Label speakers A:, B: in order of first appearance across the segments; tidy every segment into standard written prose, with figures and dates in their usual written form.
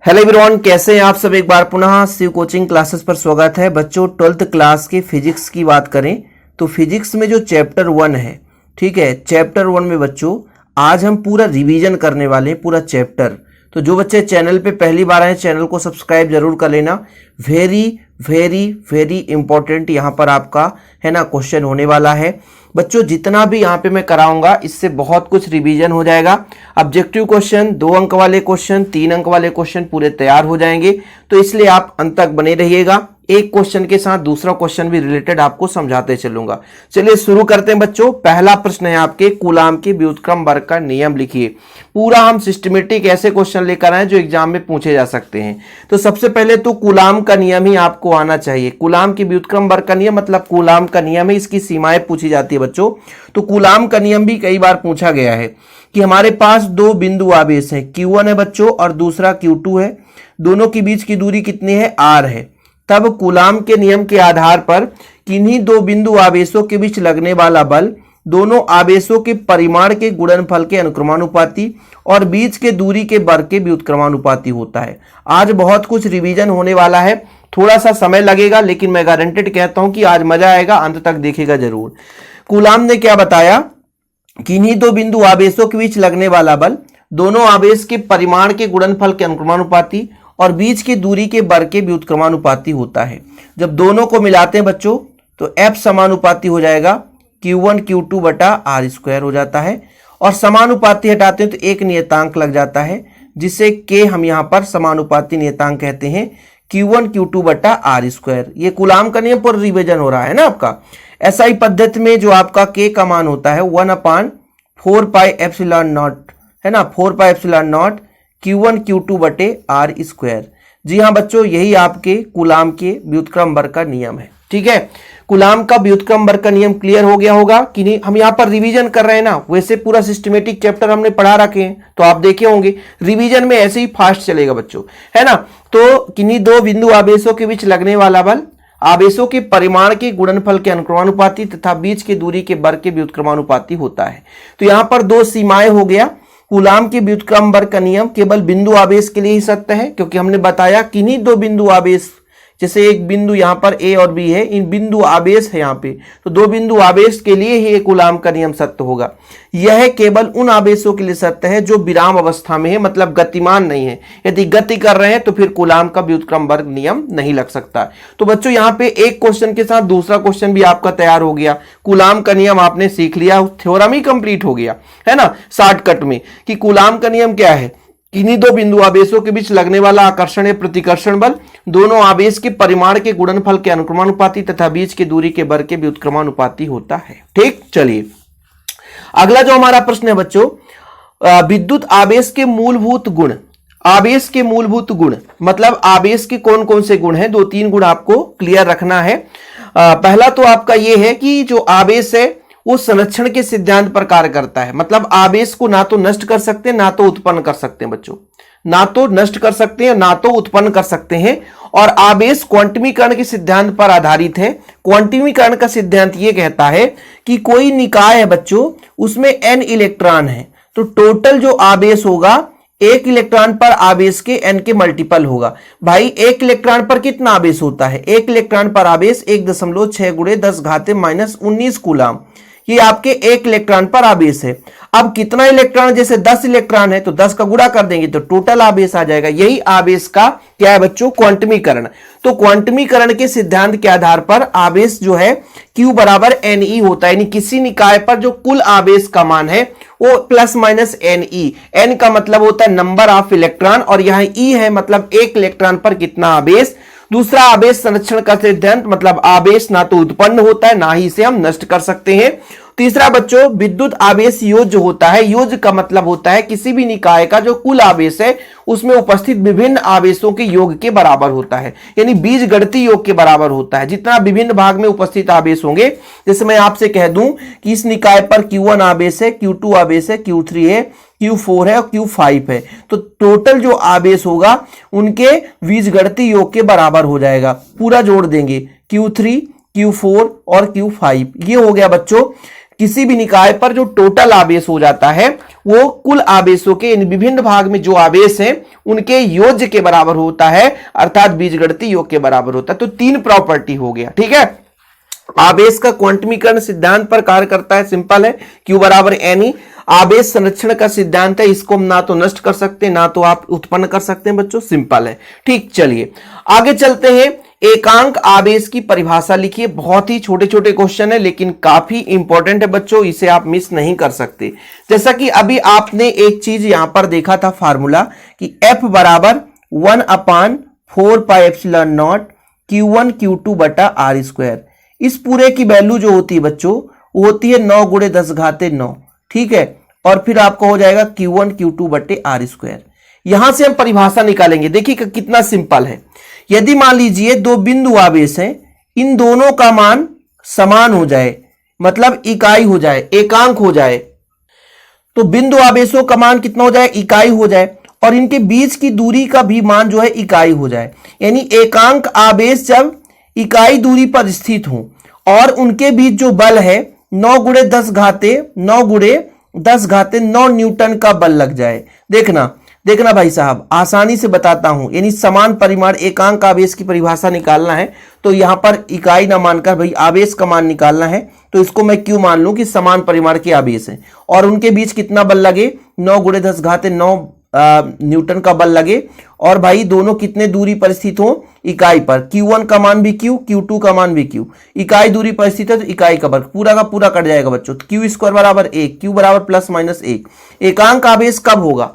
A: Hello everyone, कैसे हैं आप सब। एक बार पुनः शिव कोचिंग क्लासेस पर स्वागत है। बच्चों 12th क्लास के फिजिक्स की बात करें तो फिजिक्स में जो चैप्टर 1 है, ठीक है, चैप्टर 1 में बच्चों आज हम पूरा रिवीजन करने वाले हैं, पूरा चैप्टर। तो जो बच्चे चैनल पे पहली बार आए चैनल को सब्सक्राइब जरूर कर लेना। वेरी वेरी वेरी इंपॉर्टेंट यहाँ पर आपका है ना क्वेश्चन होने वाला है बच्चों। जितना भी यहाँ पे मैं कराऊंगा इससे बहुत कुछ रिवीजन हो जाएगा। ऑब्जेक्टिव क्वेश्चन, 2 अंक वाले क्वेश्चन, 3 अंक वाले क्वेश्चन पूरे तैयार हो जाएंगे। तो इसलिए आप अंत तक बने रहिएगा। एक क्वेश्चन के साथ दूसरा क्वेश्चन भी रिलेटेड आपको समझाते चलूंगा। चलिए शुरू करते हैं बच्चों। पहला प्रश्न है आपके, कूलाम के व्युत्क्रम वर्ग का नियम लिखिए। पूरा हम सिस्टमेटिक ऐसे क्वेश्चन लेकर आए जो एग्जाम में पूछे जा सकते हैं। तो सबसे पहले तो कूलाम का नियम ही आपको आना चाहिए। कूलाम के व्युत्क्रम वर्ग का नियम मतलब कूलाम का नियम है, इसकी सीमाएं पूछी जाती है बच्चों। तो कूलाम का नियम भी कई बार पूछा गया है कि हमारे पास 2 बिंदु आवेश है, Q1 है बच्चों और दूसरा Q2 है। दोनों के बीच की दूरी कितनी है, R है। तब कूलाम के नियम के आधार पर किन्हीं 2 बिंदु आवेशों के बीच लगने वाला बल दोनों आवेशों के परिमाण के गुणनफल के अनुक्रमानुपाती और बीच के दूरी के वर्ग के व्युत्क्रमानुपाती होता है। आज बहुत कुछ रिवीजन होने वाला है, थोड़ा सा समय लगेगा लेकिन मैं गारंटेड कहता हूं कि आज मजा आएगा, अंत तक देखेगा जरूर। कूलाम ने क्या बताया, किन्हीं 2 बिंदु आवेशों के बीच लगने वाला बल दोनों आवेश के परिमाण के गुणनफल के अनुक्रमानुपाती और बीच की दूरी के वर्ग के व्युत्क्रमानुपाती होता है। जब दोनों को मिलाते हैं बच्चों तो F समानुपाती हो जाएगा Q1 Q2 बटा R स्क्वायर हो जाता है और समानुपाती हटाते हैं तो एक नियतांक लग जाता है जिसे K हम यहां पर समानुपाती नियतांक कहते हैं, Q1 Q2 बटा R स्क्वायर। ये कूलाम का नियम पर रिवीजन हो रहा है ना आपका। SI पद्धति में जो आपका K का मान होता है 1/4 पाई एप्सिलॉन नॉट है ना, 4 pi epsilon not Q1 Q2 बटे R स्क्वायर। जी हाँ बच्चों, यही आपके कूलाम के व्युत्क्रम वर्ग का नियम है। ठीक है, कूलाम का व्युत्क्रम वर्ग का नियम क्लियर हो गया होगा कि नहीं। हम यहाँ पर रिवीजन कर रहे हैं ना, वैसे पूरा सिस्टमेटिक चैप्टर हमने पढ़ा रखे हैं तो आप देखे होंगे। रिवीजन में ऐसे ही फास्ट चलेगा बच्चों, है ना। तो किन्हीं 2 बिंदु आवेशों के बीच लगने वाला बल आवेशों के परिमाण के गुणनफल के अनुक्रमानुपाती तथा बीच की दूरी के वर्ग के व्युत्क्रमानुपाती होता है। तो यहाँ पर 2 सीमाएं हो गया। कूलाम के व्युत्क्रम वर्ग का नियम केवल बिंदु आवेश के लिए ही सत्य है, क्योंकि हमने बताया किन्हीं 2 बिंदु आवेश, जैसे एक बिंदु यहाँ पर A और B है, इन बिंदु आवेश है यहाँ पे, तो 2 बिंदु आवेश के लिए ही कूलाम का नियम सत्य होगा। यह केवल उन आवेशों के लिए सत्य है जो विराम अवस्था में है, मतलब गतिमान नहीं है। यदि गति कर रहे हैं तो फिर कूलाम का व्युत्क्रम वर्ग नियम नहीं लग सकता। तो बच्चों यहाँ पे एक क्वेश्चन के साथ दूसरा क्वेश्चन भी आपका तैयार हो गया। कूलाम का नियम आपने सीख लिया, थ्योरम ही कंप्लीट हो गया, है ना, शॉर्टकट में कि कूलाम का नियम क्या है। किन्हीं 2 बिंदु आवेशों के बीच लगने वाला आकर्षण या प्रतिकर्षण बल दोनों आवेश के परिमाण के गुणनफल के अनुक्रमानुपाती तथा बीच की दूरी के वर्ग के व्युत्क्रमानुपाती होता है। ठीक, चलिए अगला जो हमारा प्रश्न है बच्चों, विद्युत आवेश के मूलभूत गुण। आवेश के मूलभूत गुण मतलब आवेश के कौन कौन से गुण हैं, 2-3 गुण आपको क्लियर रखना है। पहला तो आपका यह है कि जो आवेश है वो संरक्षण के सिद्धांत पर कार्य करता है। मतलब आवेश को ना तो नष्ट कर सकते हैं ना तो उत्पन्न कर सकते हैं बच्चों, ना तो नष्ट कर सकते हैं ना तो उत्पन्न कर सकते हैं। और आवेश क्वांटमीकरण के सिद्धांत पर आधारित है। क्वांटमीकरण का सिद्धांत यह कहता है कि कोई निकाय है बच्चों, उसमें n इलेक्ट्रॉन है, तो टोटल जो आवेश होगा 1 इलेक्ट्रॉन पर आवेश के n के मल्टीपल होगा। भाई 1 इलेक्ट्रॉन पर कितना आवेश होता है, 1 इलेक्ट्रॉन पर आवेश 1.6 गुणे 10⁻⁻19 कूलाम। ये आपके 1 इलेक्ट्रॉन पर आवेश है। अब कितना इलेक्ट्रॉन, जैसे 10 इलेक्ट्रॉन है तो 10 का गुणा कर देंगे तो टोटल आवेश आ जाएगा। यही आवेश का क्या है बच्चों, क्वांटमीकरण। तो क्वांटमीकरण के सिद्धांत के आधार पर आवेश जो है Q बराबर Ne होता है, यानी किसी निकाय पर जो कुल आवेश का मान है वो ±Ne। n का मतलब होता है नंबर ऑफ इलेक्ट्रॉन और यहां E है मतलब 1 इलेक्ट्रॉन पर कितना आवेश। दूसरा आवेश संरक्षण का सिद्धांत मतलब आवेश ना तो उत्पन्न होता है ना ही इसे हम नष्ट कर सकते हैं। तीसरा बच्चों, विद्युत आवेश योज्य होता है। योज्य का मतलब होता है किसी भी निकाय का जो कुल आवेश है उसमें उपस्थित विभिन्न आवेशों के योग के बराबर होता है, यानी बीजगणितीय योग के बराबर होता है। जितना विभिन्न भाग में उपस्थित आवेश होंगे, जैसे मैं आपसे कह दूं कि इस निकाय पर Q1 आवेश है, Q2 आवेश है, Q3 है, Q4 है और Q5 है, तो टोटल जो आवेश होगा उनके बीजगणितीय योग के बराबर हो जाएगा। पूरा जोड़ देंगे Q3 Q4 और Q5। ये हो गया बच्चों किसी भी निकाय पर जो टोटल आवेश हो जाता है वो कुल आवेशों के इन विभिन्न भाग में जो आवेश हैं उनके योग के बराबर होता है, अर्थात बीजगणितीय योग के बराबर होता है। तो 3 प्रॉपर्टी हो गया, ठीक है। आवेश का क्वांटमीकरण सिद्धांत पर कार्य करता है, सिंपल है, Q बराबर NE। आवेश संरक्षण का सिद्धांत है, इसको हम ना तो नष्ट कर सकते ना तो आप उत्पन्न कर सकते हैं बच्चों, सिंपल है। ठीक, चलिए आगे चलते हैं। एकांक आवेश की परिभाषा लिखिए। बहुत ही छोटे छोटे क्वेश्चन है लेकिन काफी इंपॉर्टेंट है बच्चों, इसे आप मिस नहीं कर सकते। जैसा कि अभी आपने एक चीज यहां पर देखा था फॉर्मूला कि F बराबर 1/4πε0 Q1 Q2 बटा R²। इस पूरे की वैल्यू जो होती है बच्चों वो होती है 9 × 10⁹ ठीक है, और फिर आपका हो जाएगा Q1 Q2 बटे R²। यहां से हम परिभाषा निकालेंगे। देखिए कितना सिंपल है। यदि मान लीजिए 2 बिंदु आवेश हैं, इन दोनों का मान समान हो जाए, मतलब इकाई हो जाए, एकांक हो जाए, तो बिंदु आवेशों का मान कितना हो जाए, इकाई हो जाए, और इनके बीच की दूरी का भी मान जो है इकाई हो जाए। यानी एकांक आवेश जब इकाई दूरी पर स्थित हो और उनके बीच जो बल है 9 × 10⁻9 न्यूटन का बल लग जाए। देखना भाई साहब, आसानी से बताता हूं। यानी समान परिमाण एकांक आवेश की परिभाषा निकालना है तो यहां पर इकाई ना मानकर भाई आवेश का मान निकालना है, तो इसको मैं क्यों मान लूं कि समान परिमाण के आवेश हैं और उनके बीच कितना बल लगे, 9 × 10⁻9 न्यूटन का बल लगे, और भाई दोनों कितने दूरी पर स्थित हो, इकाई पर। Q1 का मान भी Q, Q2 का मान भी Q, इकाई दूरी पर स्थित है तो इकाई का वर्ग पूरा का पूरा कट जाएगा बच्चों। तो Q² बराबर 1, Q बराबर ±1। एकांक आवेश कब होगा,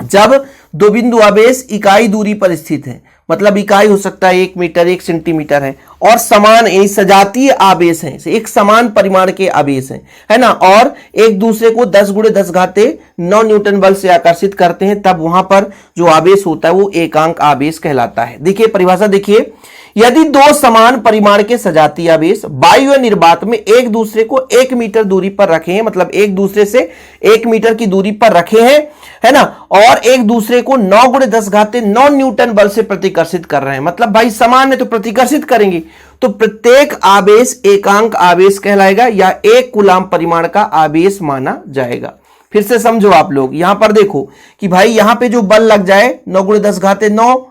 A: जब 2 बिंदु आवेश इकाई दूरी पर स्थित है, मतलब इकाई हो सकता है 1 मीटर 1 सेंटीमीटर है, और समान सजातीय आवेश हैं, एक समान परिमाण के आवेश हैं, है ना, और एक दूसरे को 10 × 10⁻9 न्यूटन बल से आकर्षित करते हैं, तब वहां पर जो आवेश होता है वो एकांक आवेश कहलाता है। देखिए परिभाषा देखिए, यदि 2 समान परिमाण के सजातीय आवेश वायु निर्वात में एक दूसरे को 1 मीटर दूरी पर रखे हैं, मतलब एक दूसरे से 1 मीटर की दूरी पर रखे हैं, है ना, और एक दूसरे को 9 × 10⁻9 न्यूटन बल से प्रतिकर्षित कर रहे हैं, मतलब भाई समान है तो प्रतिकर्षित करेंगे, तो प्रत्येक आवेश एकांक आवेश कहलाएगा या 1 कूलाम परिमाण का आवेश माना जाएगा। फिर से समझो आप लोग, यहां पर देखो कि भाई यहां पे जो बल लग जाए 9 × 10⁻9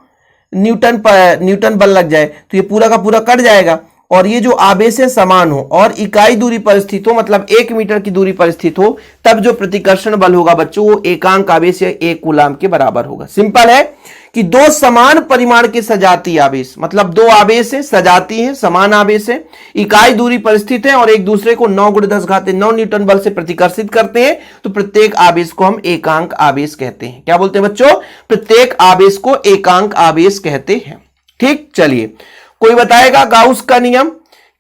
A: न्यूटन बल लग जाए तो ये पूरा का पूरा कट जाएगा, और ये जो आवेश है समान हो और इकाई दूरी पर स्थित हो, मतलब 1 मीटर की दूरी पर स्थित हो, तब जो प्रतिकर्षण बल होगा बच्चों वो एकांक आवेश या 1 कूलाम के बराबर होगा। सिंपल है कि 2 समान परिमाण के सजातीय आवेश, मतलब 2 आवेश है, सजाती है, समान आवेश है, इकाई दूरी पर स्थित है और एक दूसरे को 9 × 10⁻9 न्यूटन बल से प्रतिकर्षित करते हैं, तो प्रत्येक आवेश को हम एकांक आवेश कहते हैं। क्या बोलते हैं बच्चों, प्रत्येक आवेश को एकांक आवेश कहते हैं। ठीक, चलिए कोई बताएगा गाउस का नियम।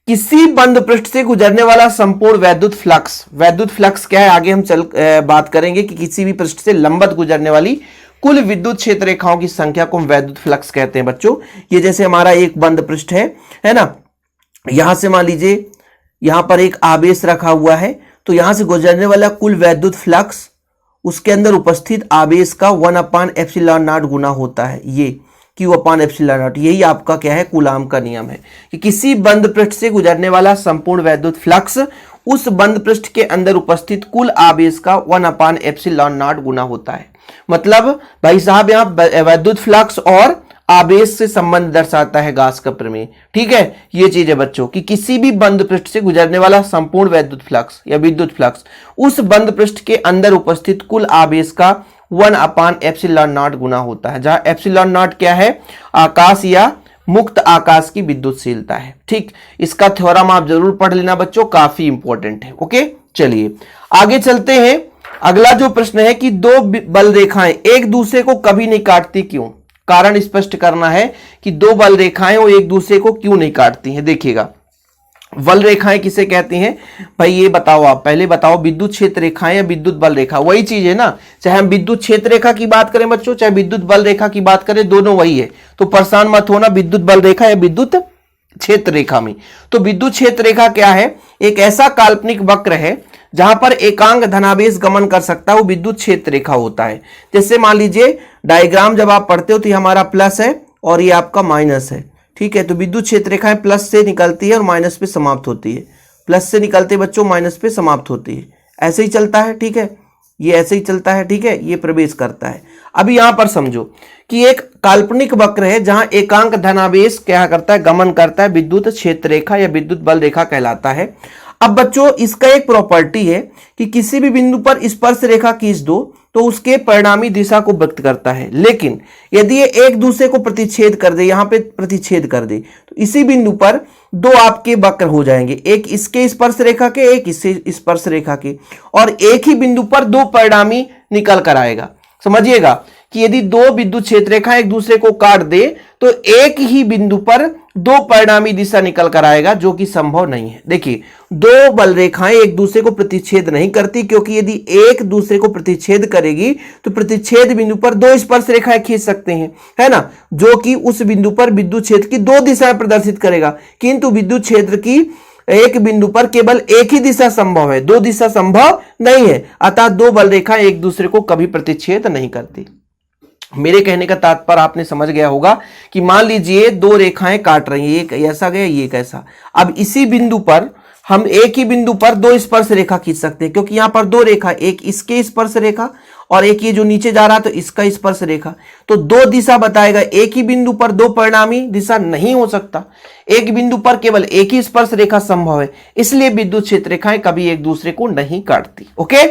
A: किसी बंद पृष्ठ से गुजरने वाला संपूर्ण वैद्युत फ्लक्स क्या है, आगे हम बात करेंगे कि किसी भी पृष्ठ से लंबवत गुजरने वाली कुल विद्युत क्षेत्र रेखाओं की संख्या को हम वैद्युत फ्लक्स कहते हैं बच्चों। ये जैसे हमारा एक बंद पृष्ठ है ना, यहां से मान लीजिए यहां पर एक आवेश रखा हुआ है, तो यहां से गुजरने वाला कुल वैद्युत फ्लक्स उसके अंदर उपस्थित आवेश का 1/ε0 गुना होता है, ये Q/ε0। यही आपका क्या है, कूलाम का नियम है कि किसी बंद पृष्ठ से गुजरने वाला संपूर्ण वैद्युत फ्लक्स उस बंद पृष्ठ के अंदर उपस्थित कुल आवेश का 1/ε0 गुना होता है। मतलब भाई साहब यहाँ वैद्युत फ्लक्स और आवेश से संबंध दर्शाता है गाउस का प्रमेय। ठीक है, ये चीज है बच्चों कि किसी भी बंद पृष्ठ से गुजरने वाला संपूर्ण वैद्युत फ्लक्स या विद्युत फ्लक्स उस बंद पृष्ठ के अंदर उपस्थित कुल आवेश का 1/ε0 गुना होता है, जहां ε0 क्या है, आकाश या मुक्त आकाश की विद्युतशीलता है। ठीक, इसका थ्योरम आप जरूर पढ़ लेना बच्चों, काफी इंपॉर्टेंट है। ओके, चलिए आगे चलते हैं। अगला जो प्रश्न है कि 2 बल रेखाएं एक दूसरे को कभी नहीं काटती, क्यों? कारण स्पष्ट करना है कि 2 बल रेखाएं वो एक दूसरे को क्यों नहीं काटती हैं। देखिएगा, बल रेखाएं किसे कहते हैं भाई, ये बताओ आप, पहले बताओ, विद्युत क्षेत्र रेखाएं या विद्युत बल रेखा, वही चीज है ना। चाहे हम विद्युत क्षेत्र रेखा की बात करें बच्चों, चाहे विद्युत बल रेखा की बात करें, दोनों वही है। तो परेशान मत होना विद्युत बल रेखा या विद्युत क्षेत्र रेखा में। तो विद्युत क्षेत्र रेखा क्या है, एक ऐसा काल्पनिक वक्र है जहां पर एकांक धनावेश गमन कर सकता है, वो विद्युत क्षेत्र रेखा होता है। जैसे मान लीजिए डायग्राम जब आप पढ़ते हो तो ये हमारा प्लस है और ये आपका माइनस है। ठीक है, तो विद्युत क्षेत्र रेखाएं प्लस से निकलती है और माइनस पे समाप्त होती है। प्लस से निकलते बच्चों माइनस पे समाप्त होती है, ऐसे ही चलता है, ठीक है, ये ऐसे ही चलता है, ठीक है, ये प्रवेश करता है। अभी यहां पर समझो कि एक काल्पनिक वक्र है जहां एकांक धनावेश क्या करता है, गमन करता है, विद्युत क्षेत्र रेखा या विद्युत बल रेखा कहलाता है। अब बच्चों इसका एक प्रॉपर्टी है कि किसी भी बिंदु पर स्पर्श रेखा खींच दो तो उसके परिणामी दिशा को व्यक्त करता है, लेकिन यदि ये एक दूसरे को प्रतिच्छेद कर दे, यहां पे प्रतिच्छेद कर दे, तो इसी बिंदु पर दो आपके वक्र हो जाएंगे, एक इसके स्पर्श रेखा के, एक इससे स्पर्श रेखा के, और एक ही बिंदु पर दो परिणामी निकल कर आएगा। समझिएगा कि यदि दो विद्युत क्षेत्र रेखा एक दूसरे को काट दे तो एक ही बिंदु पर दो परिणामी दिशा निकल कर आएगा, जो कि संभव नहीं है। देखिए दो बल रेखाएं एक दूसरे को प्रतिच्छेद नहीं करती, क्योंकि यदि एक दूसरे को प्रतिच्छेद करेगी तो प्रतिच्छेद बिंदु पर दो स्पर्श रेखाएं खींच सकते हैं, है ना, जो कि उस बिंदु पर विद्युत क्षेत्र की दो दिशाएं प्रदर्शित करेगा। किंतु विद्युत क्षेत्र की एक बिंदु पर केवल एक ही दिशा संभव है, दो दिशा संभव नहीं है, अतः दो बल रेखाएं एक दूसरे को कभी प्रतिच्छेद नहीं करती। मेरे कहने का तात्पर्य आपने समझ गया होगा कि मान लीजिए दो रेखाएं काट रही हैं, एक ऐसा गया, ये कैसा। अब इसी बिंदु पर हम एक ही बिंदु पर दो स्पर्श रेखा खींच सकते हैं, क्योंकि यहां पर दो रेखा, एक इसके स्पर्श रेखा और एक ये जो नीचे जा रहा तो इसका स्पर्श रेखा, तो दो दिशा बताएगा। एक ही बिंदु पर दो परिणामी दिशा नहीं हो सकता, एक बिंदु पर केवल एक ही स्पर्श रेखा संभव है, इसलिए विद्युत क्षेत्र रेखाएं कभी एक दूसरे को नहीं काटती। ओके,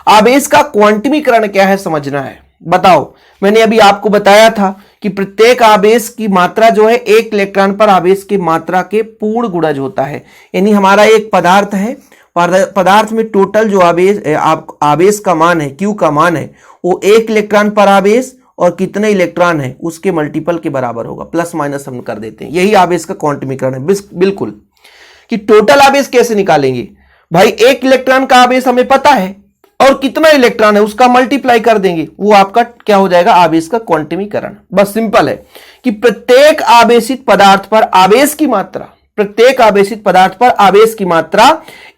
A: आवेश का क्वांटमीकरण क्या है समझना है। बताओ, मैंने अभी आपको बताया था कि प्रत्येक आवेश की मात्रा जो है एक इलेक्ट्रॉन पर आवेश की मात्रा के पूर्ण गुणज होता है। यानी हमारा एक पदार्थ है, पदार्थ में टोटल जो आवेश का मान है, क्यू का मान है, वो एक इलेक्ट्रॉन पर आवेश और कितने इलेक्ट्रॉन है उसके मल्टीपल के बराबर होगा, प्लस माइनस हम कर देते हैं। यही आवेश का क्वांटमीकरण है। बिल्कुल कि टोटल आवेश कैसे निकालेंगे भाई, एक इलेक्ट्रॉन का आवेश हमें पता है और कितना इलेक्ट्रॉन है उसका मल्टीप्लाई कर देंगे, वो आपका क्या हो जाएगा, आवेश का क्वांटमीकरण। बस सिंपल है कि प्रत्येक आवेशित पदार्थ पर आवेश की मात्रा, प्रत्येक आवेशित पदार्थ पर आवेश की मात्रा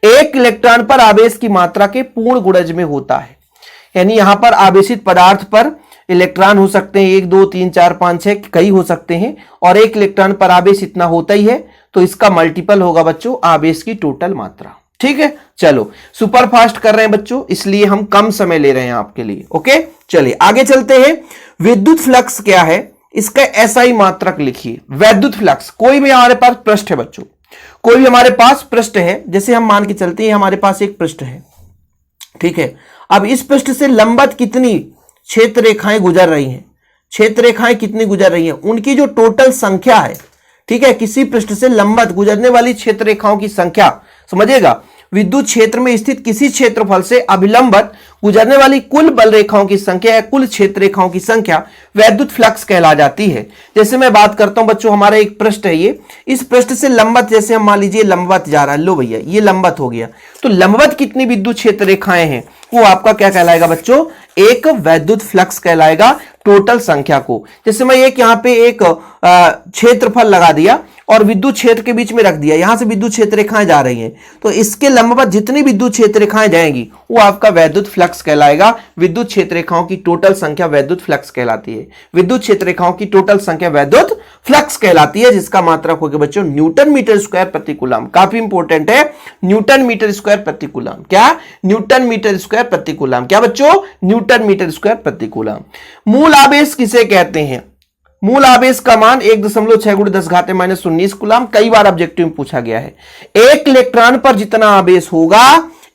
A: एक इलेक्ट्रॉन पर आवेश की मात्रा के पूर्ण गुणज में होता है। यानी यहां पर आवेशित पदार्थ पर इलेक्ट्रॉन हो सकते हैं 1 2 3 4 5 6 कई हो सकते हैं, और एक इलेक्ट्रॉन पर आवेश इतना होता ही है, तो इसका मल्टीपल होगा बच्चों आवेश की टोटल मात्रा। ठीक है, चलो सुपर फास्ट कर रहे हैं बच्चों, इसलिए हम कम समय ले रहे हैं आपके लिए। ओके, चलिए आगे चलते हैं। विद्युत फ्लक्स क्या है, इसका एसआई मात्रक लिखिए। विद्युत फ्लक्स, कोई भी हमारे पास पृष्ठ है बच्चों, कोई भी हमारे पास पृष्ठ है, जैसे हम मान के चलते हैं हमारे पास एक पृष्ठ है, ठीक है। अब इस पृष्ठ से लंबवत कितनी क्षेत्र रेखाएं गुजर रही हैं, क्षेत्र रेखाएं कितनी गुजर रही हैं, उनकी जो टोटल संख्या है, ठीक है, किसी पृष्ठ से लंबवत गुजरने वाली क्षेत्र रेखाओं की संख्या, समझिएगा, विद्युत क्षेत्र में स्थित किसी क्षेत्रफल से अभिलंबत गुजरने वाली कुल बल रेखाओं की संख्या या कुल क्षेत्र रेखाओं की संख्या विद्युत फ्लक्स कहला जाती है। जैसे मैं बात करता हूं बच्चों, हमारा एक पृष्ठ है ये, इस पृष्ठ से लंबवत, जैसे हम मान लीजिए लंबवत जा रहा है, लो भैया ये लंबवत हो गया, तो लंबवत कितनी विद्युत क्षेत्र रेखाएं हैं, वो आपका क्या कहलाएगा बच्चों, एक विद्युत फ्लक्स कहलाएगा टोटल संख्या को। जैसे मैं एक यहाँ पे एक क्षेत्रफल लगा दिया और विद्युत क्षेत्र के बीच में रख दिया, यहां से विद्युत क्षेत्र रेखाएं जा रही हैं, तो इसके लंबवत जितनी विद्युत क्षेत्र रेखाएं जाएंगी वो आपका विद्युत फ्लक्स कहलाएगा। विद्युत क्षेत्र रेखाओं की टोटल संख्या विद्युत फ्लक्स कहलाती है। विद्युत क्षेत्र रेखाओं की टोटल संख्या विद्युत फ्लक्स कहलाती है, जिसका मात्रक होगा बच्चों न्यूटन मीटर स्क्वायर प्रति कूलम। काफी इंपॉर्टेंट है, न्यूटन मीटर स्क्वायर प्रति कूलम। क्या, न्यूटन मीटर स्क्वायर प्रति कूलम। क्या बच्चों, न्यूटन मीटर स्क्वायर प्रति कूलम। मूल आवेश किसे कहते हैं, मूल आवेश का मान 1.6 × 10⁻−19 कूलम। कई बार ऑब्जेक्टिव में पूछा गया है। एक इलेक्ट्रॉन पर जितना आवेश होगा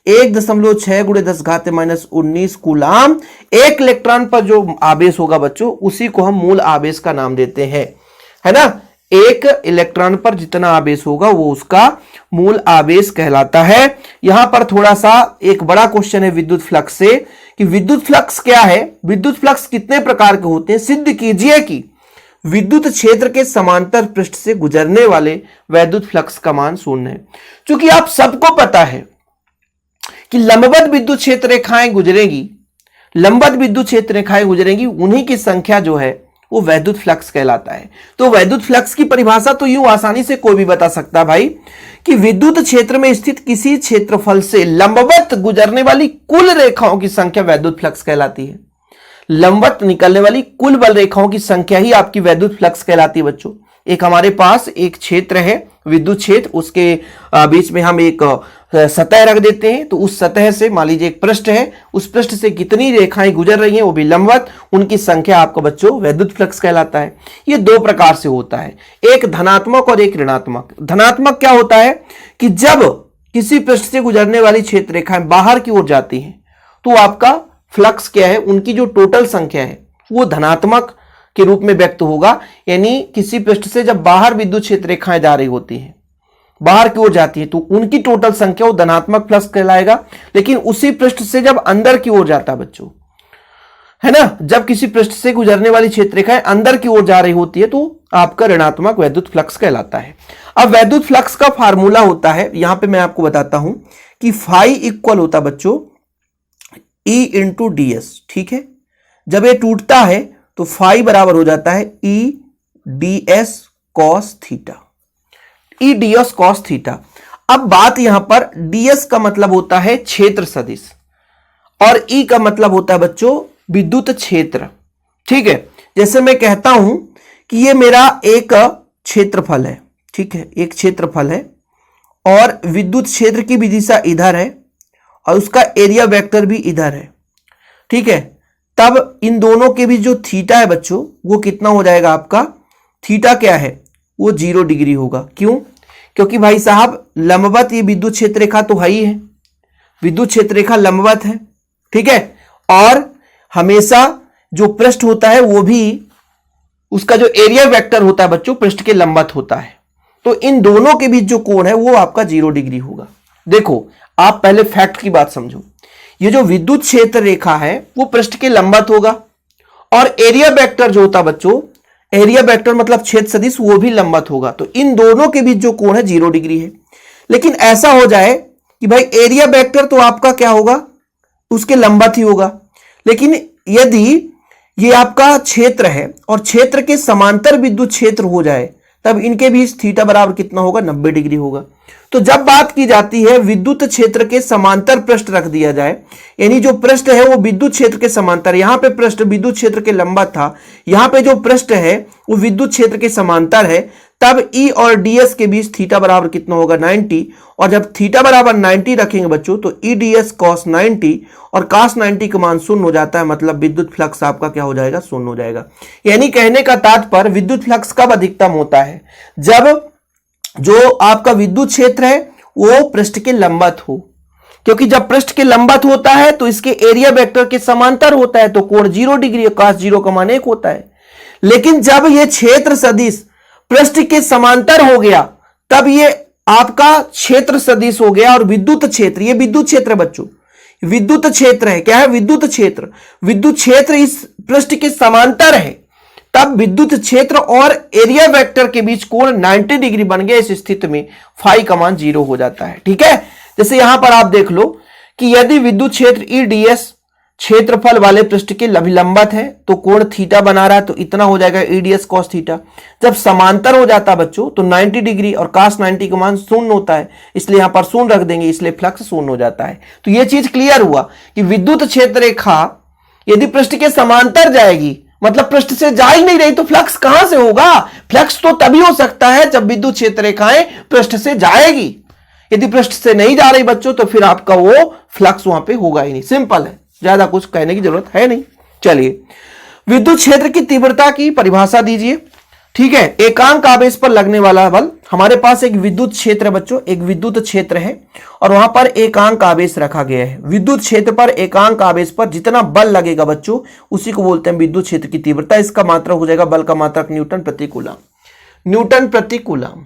A: 1.6 × 10⁻19 कूलम, एक इलेक्ट्रॉन पर जो आवेश होगा बच्चों उसी को हम मूल आवेश का नाम देते हैं, है ना। एक इलेक्ट्रॉन पर जितना आवेश होगा वो उसका मूल आवेश कहलाता है। यहां पर थोड़ा सा एक बड़ा क्वेश्चन है विद्युत फ्लक्स से, कि विद्युत फ्लक्स क्या है, विद्युत फ्लक्स कितने प्रकार के होते हैं। सिद्ध कीजिए कि विद्युत क्षेत्र के समांतर पृष्ठ से गुजरने वाले विद्युत फ्लक्स का मान 0 है। क्योंकि आप सबको पता है कि लंबवत विद्युत क्षेत्र रेखाएं गुजरेंगी, लंबवत विद्युत क्षेत्र रेखाएं गुजरेंगी, उन्हीं की संख्या जो है वो विद्युत फ्लक्स कहलाता है। तो विद्युत फ्लक्स की परिभाषा तो यूं आसानी से कोई भी बता सकता है भाई, कि विद्युत क्षेत्र में स्थित किसी क्षेत्रफल से लंबवत गुजरने वाली कुल रेखाओं की संख्या विद्युत फ्लक्स कहलाती है। लंबवत निकलने वाली कुल बल रेखाओं की संख्या ही आपकी विद्युत फ्लक्स कहलाती है बच्चों। एक हमारे पास एक क्षेत्र है विद्युत क्षेत्र, उसके बीच में हम एक सतह रख देते हैं, तो उस सतह से मान लीजिए एक पृष्ठ है, उस पृष्ठ से कितनी रेखाएं गुजर रही हैं वो भी लंबवत, उनकी संख्या आपका बच्चों वैद्युत फ्लक्स कहलाता है। ये दो प्रकार से होता है, एक धनात्मक और एक ऋणात्मक। धनात्मक क्या होता है कि जब किसी पृष्ठ से गुजरने वाली क्षेत्र रेखाएं बाहर की ओर जाती हैं तो आपका फ्लक्स क्या है, उनकी जो टोटल संख्या है वो धनात्मक के रूप में व्यक्त होगा। यानी किसी पृष्ठ से जब बाहर विद्युत क्षेत्र रेखाएं जा रही होती हैं, बाहर की ओर जाती है, तो उनकी टोटल संख्या वो धनात्मक फ्लक्स कहलाएगा। लेकिन उसी पृष्ठ से जब अंदर की ओर जाता है बच्चों, है ना, जब किसी पृष्ठ से गुजरने वाली क्षेत्र रेखाएं अंदर की ओर जा रही होती है तो आपका ऋणात्मक वैद्युत फ्लक्स कहलाता है। अब वैद्युत फ्लक्स का फार्मूला होता है, यहां पे मैं आपको बताता हूं कि फाई इक्वल होता है बच्चों E इंटू डी एस। ठीक है, जब ये टूटता है तो फाई बराबर हो जाता है E D S cos theta, E D S cos theta. अब बात यहां पर ds का मतलब होता है क्षेत्र सदिश और E का मतलब होता है बच्चों विद्युत क्षेत्र। ठीक है, जैसे मैं कहता हूं कि ये मेरा एक क्षेत्रफल है, ठीक है, एक क्षेत्रफल है और विद्युत क्षेत्र की भी दिशा इधर है और उसका एरिया वेक्टर भी इधर है। ठीक है, तब इन दोनों के बीच जो थीटा है बच्चों वो कितना हो जाएगा आपका, थीटा क्या है वो 0 डिग्री होगा। क्यों? क्योंकि भाई साहब लंबवत ये विद्युत क्षेत्र रेखा तो है ही है, विद्युत क्षेत्र रेखा लंबवत है। ठीक है, और हमेशा जो पृष्ठ होता है वो भी उसका जो एरिया वेक्टर होता है बच्चों पृष्ठ के लंबवत होता है, तो इन दोनों के बीच जो कोण है वो आपका 0 डिग्री होगा। देखो आप पहले फैक्ट की बात समझो, ये जो विद्युत क्षेत्र रेखा है वो पृष्ठ के लंबवत होगा और एरिया वेक्टर जो होता बच्चों, एरिया वेक्टर मतलब क्षेत्र सदिश, वो भी लंबवत होगा, तो इन दोनों के बीच जो कोण है 0 डिग्री है। लेकिन ऐसा हो जाए कि भाई एरिया वेक्टर तो आपका क्या होगा, उसके लंबवत ही होगा, लेकिन यदि ये आपका क्षेत्र है और क्षेत्र के समांतर विद्युत क्षेत्र हो जाए तब इनके बीच थीटा बराबर कितना होगा, 90 डिग्री होगा। तो जब बात की जाती है विद्युत क्षेत्र के समांतर पृष्ठ रख दिया जाए, यानी जो पृष्ठ है वो विद्युत क्षेत्र के समांतर, यहां पे पृष्ठ विद्युत क्षेत्र के लंबवत था, यहां पे जो पृष्ठ है वो विद्युत क्षेत्र के समांतर है, तब E और ds के बीच थीटा बराबर कितना होगा, 90। और जब थीटा बराबर 90 रखेंगे बच्चों तो E ds cos 90 और cos 90 का मान शून्य हो जाता है, मतलब विद्युत फ्लक्स आपका क्या हो जाएगा, शून्य हो जाएगा। यानी कहने का तात्पर्य विद्युत फ्लक्स कब अधिकतम होता है, जब जो आपका विद्युत क्षेत्र है वो पृष्ठ के लंबवत हो, क्योंकि जब पृष्ठ के लंबवत होता है तो इसके एरिया वेक्टर के समांतर होता है, तो कोण 0 डिग्री, cos 0 का मान 1 होता है। लेकिन जब ये क्षेत्र सदिश पृष्ठ के समांतर हो गया तब ये आपका क्षेत्र सदिश हो गया और विद्युत क्षेत्र, ये विद्युत क्षेत्र है बच्चों, विद्युत क्षेत्र है, क्या है, विद्युत क्षेत्र, विद्युत क्षेत्र इस पृष्ठ के समांतर है, तब विद्युत क्षेत्र और एरिया वेक्टर के बीच कोण 90 डिग्री बन गया। इस स्थिति में फाई का मान 0 हो जाता है। ठीक है, जैसे यहां पर आप देख लो कि यदि विद्युत क्षेत्र E ds क्षेत्रफल वाले पृष्ठ के लंबवत है तो कोण थीटा बना रहा है, तो इतना हो जाएगा E ds cos थीटा। जब समांतर हो जाता है बच्चों तो 90 डिग्री और cos 90 का मान शून्य होता है, इसलिए यहां पर शून्य रख देंगे, इसलिए फ्लक्स शून्य हो जाता है। तो यह चीज क्लियर हुआ कि विद्युत क्षेत्र रेखा यदि पृष्ठ के समांतर जाएगी, मतलब पृष्ठ से जा ही नहीं रही, तो फ्लक्स कहां से होगा, फ्लक्स तो तभी हो सकता है जब विद्युत क्षेत्र रेखाएं पृष्ठ से जाएगी। यदि पृष्ठ से नहीं जा रही बच्चों तो फिर आपका वो फ्लक्स वहां पे होगा ही नहीं। सिंपल है, ज्यादा कुछ कहने की जरूरत है नहीं। चलिए विद्युत क्षेत्र की तीव्रता की परिभाषा दीजिए। ठीक है, एकांक आवेश पर लगने वाला बल, हमारे पास एक विद्युत क्षेत्र है बच्चों, एक विद्युत क्षेत्र है और वहां पर एकांक आवेश रखा गया है। विद्युत क्षेत्र पर एकांक आवेश पर जितना बल लगेगा बच्चों उसी को बोलते हैं विद्युत क्षेत्र की तीव्रता। इसका मात्रक हो जाएगा, बल का मात्रक न्यूटन प्रति कूलम, न्यूटन प्रति कूलम,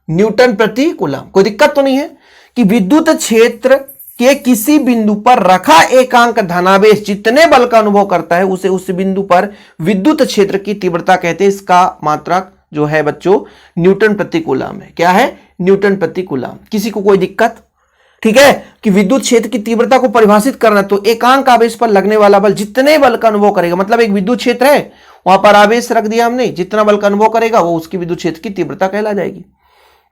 A: न्यूटन प्रति कूलम। कोई दिक्कत तो नहीं है कि विद्युत क्षेत्र के किसी बिंदु पर रखा एकांक धनावेश जितने बल का अनुभव करता है उसे उस बिंदु पर विद्युत क्षेत्र की तीव्रता कहते हैं। इसका मात्रक जो है बच्चों न्यूटन प्रति कूलम है। क्या है, न्यूटन प्रति कूलम। किसी को कोई दिक्कत? ठीक है, कि विद्युत क्षेत्र की तीव्रता को परिभाषित करना, तो एकांक आवेश पर लगने वाला बल जितने बल का अनुभव करेगा, मतलब एक विद्युत क्षेत्र है वहां पर आवेश रख दिया हमने, जितना बल का अनुभव करेगा वो उसकी विद्युत क्षेत्र की तीव्रता कहला जाएगी।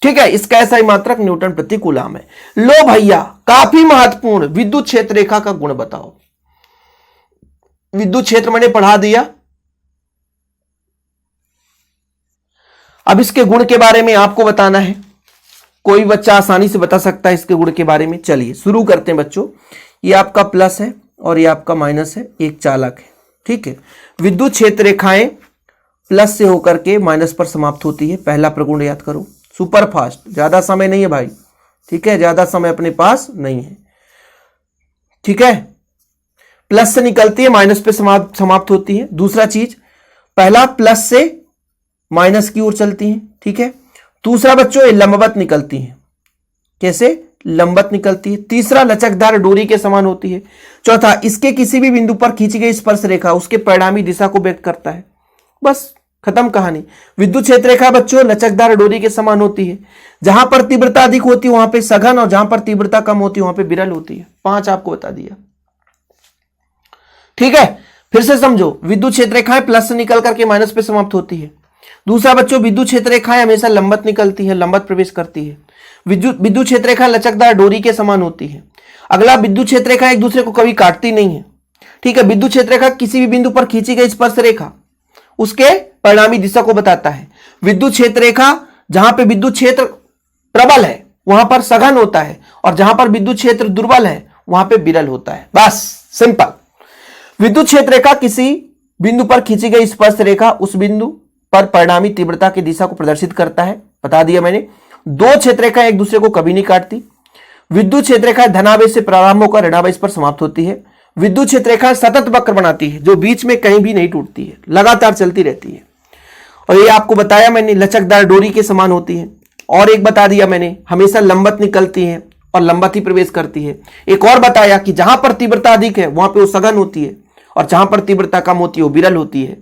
A: ठीक है, इसका ऐसा ही मात्रक न्यूटन प्रति कूलम है। लो भैया, काफी महत्वपूर्ण विद्युत क्षेत्र रेखा का गुण बताओ। विद्युत क्षेत्र मैंने पढ़ा दिया, अब इसके गुण के बारे में आपको बताना है, कोई बच्चा आसानी से बता सकता है इसके गुण के बारे में। चलिए शुरू करते हैं बच्चों। ये आपका प्लस है और ये आपका माइनस है, एक चालक है, ठीक है। विद्युत क्षेत्र रेखाएं प्लस से होकर के माइनस पर समाप्त होती है। पहला प्रगुण याद करो, सुपर फास्ट, ज्यादा समय नहीं है भाई, ठीक है, ज्यादा समय अपने पास नहीं है, ठीक है। प्लस से निकलती है, माइनस पे समाप्त होती है। दूसरा चीज, पहला प्लस से माइनस की ओर चलती है, ठीक है। दूसरा बच्चों ये लंबवत निकलती है, कैसे, लंबवत निकलती है। तीसरा लचकदार डोरी के समान होती है। चौथा, इसके किसी भी बिंदु पर खींची गई स्पर्श रेखा उसके परिणामी दिशा को व्यक्त करता है। बस खत्म कहानी। विद्युत क्षेत्र रेखा बच्चों लचकदार डोरी के समान होती है। जहां पर तीव्रता अधिक होती है वहां पे सघन, और जहां पर तीव्रता कम होती है वहां पे विरल होती है। 5 आपको बता दिया, ठीक है। फिर से समझो, विद्युत क्षेत्र रेखाएं प्लस से निकल करके माइनस पे समाप्त होती है। दूसरा बच्चों, विद्युत क्षेत्र रेखाएं हमेशा लंबवत निकलती है, लंबवत प्रवेश करती है। विद्युत क्षेत्र रेखा लचकदार डोरी के समान होती है। अगला, विद्युत क्षेत्र रेखा एक दूसरे को कभी काटती नहीं है, ठीक है। विद्युत क्षेत्र रेखा किसी भी बिंदु पर खींची गई स्पर्श रेखा उसके परिणामी दिशा को बताता है। विद्युत क्षेत्र रेखा जहां पे विद्युत क्षेत्र प्रबल है वहां पर सघन होता है, और जहां पर विद्युत क्षेत्र दुर्बल है वहां पे विरल होता है। बस सिंपल। विद्युत क्षेत्र रेखा किसी बिंदु पर खींची गई स्पर्श रेखा उस बिंदु पर परिणामी तीव्रता की दिशा को प्रदर्शित करता है, बता दिया मैंने। 2 क्षेत्र रेखा एक दूसरे को कभी नहीं काटती। विद्युत क्षेत्र रेखा धनावेश से प्रारंभ होकर ऋणावेश पर समाप्त होती है। विद्युत क्षेत्र रेखा सतत वक्र बनाती है, जो बीच में कहीं भी नहीं टूटती है, लगातार चलती रहती है। और ये आपको बताया मैंने, लचकदार डोरी के समान होती है। और एक बता दिया मैंने, हमेशा लंबवत निकलती है और लंबवत ही प्रवेश करती है। एक और बताया कि जहां पर तीव्रता अधिक है वहां पे वो सघन होती है, और जहां पर तीव्रता कम होती है वो विरल होती है।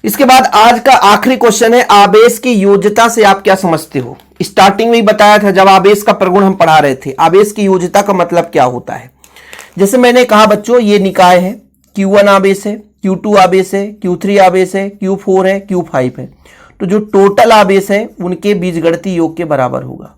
A: इसके बाद आज का आखिरी क्वेश्चन है, आवेश की योज्यता से आप क्या समझते हो। स्टार्टिंग में ही बताया था जब आवेश का प्रगुण हम पढ़ा रहे थे, आवेश की योज्यता का मतलब क्या होता है। जैसे मैंने कहा बच्चों, ये निकाय है, Q1 आवेश है, Q2 आवेश है, Q3 आवेश है, Q4 है, Q5 है। तो जो टोटल आवेश है उनके बीजगणितीय योग के बराबर होगा,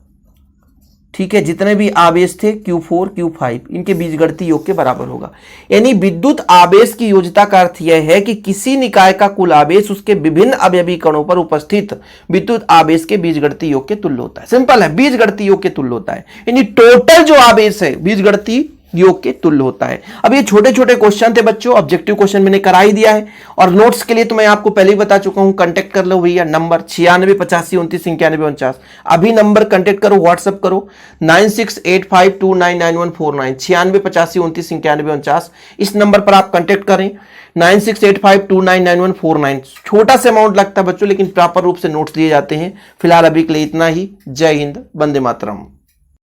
A: ठीक है। जितने भी आवेश थे Q4 Q5 इनके बीजगणितीय योग के बराबर होगा। यानी विद्युत आवेश की योज्यता का अर्थ यह है कि किसी निकाय का कुल आवेश उसके विभिन्न अवयवी कणों पर उपस्थित विद्युत आवेश के बीजगणितीय योग के तुल्य होता है। सिंपल है, बीजगणितीय योग के तुल्य होता है। यानी टोटल जो आवेश है बीजगणितीय योग के तुल्य होता है। अब ये छोटे छोटे क्वेश्चन थे बच्चों, ऑब्जेक्टिव क्वेश्चन मैंने करा ही दिया है। और नोट्स के लिए तो मैं आपको पहले ही बता चुका हूं, कांटेक्ट कर लो भैया, नंबर 9685299149। अभी नंबर कांटेक्ट करो, व्हाट्सएप करो 9685299149, 9685299149। इस नंबर पर आप कांटेक्ट करें, 9685299149। छोटा सा अमाउंट लगता है बच्चों, लेकिन प्रॉपर रूप से नोट्स दिए जाते हैं। फिलहाल अभी के लिए इतना ही। जय हिंद, वंदे मातरम।